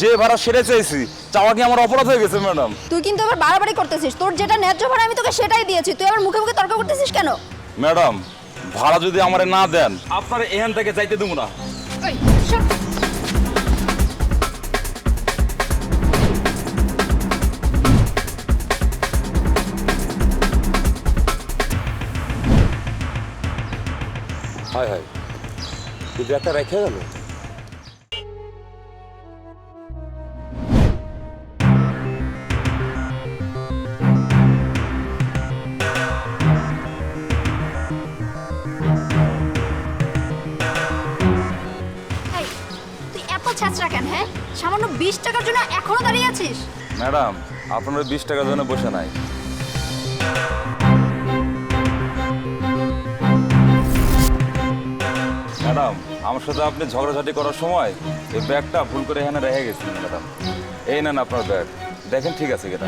যে ভাড়া সেটা চাইছি, চাওয়া কি আমার অপরাধ হয়ে গেছে ম্যাডাম? তুই কিন্তু আবার বাড়াবাড়ি করতেছিস। তোর যেটা ন্যায্য ভাড়া আমি তোকে সেটাই দিয়েছি, তুই আবার মুখে মুখে তর্ক করতেছিস কেন? ম্যাডাম, ভাড়া যদি আমারে না দেন আপনার এখান থেকে যাইতে দেবো না। ওই সর। হায় হায়, তুই ব্যাগটা রেখে গেল। এই, তুই এত ছ্যাঁচড়া কেন? হ্যাঁ, সামান্য 20 টাকার জন্য এখনো দাঁড়িয়ে আছিস? ম্যাডাম, আপনার 20 টাকার জন্য বসে নাই। ম্যাডাম, আমার সাথে আপনি ঝগড়াঝাটি করার সময় এই ব্যাগটা ভুল করে এখানে রেখে গেছিলেন ম্যাডাম। এই নেন আপনার ব্যাগ, দেখেন ঠিক আছে কিনা।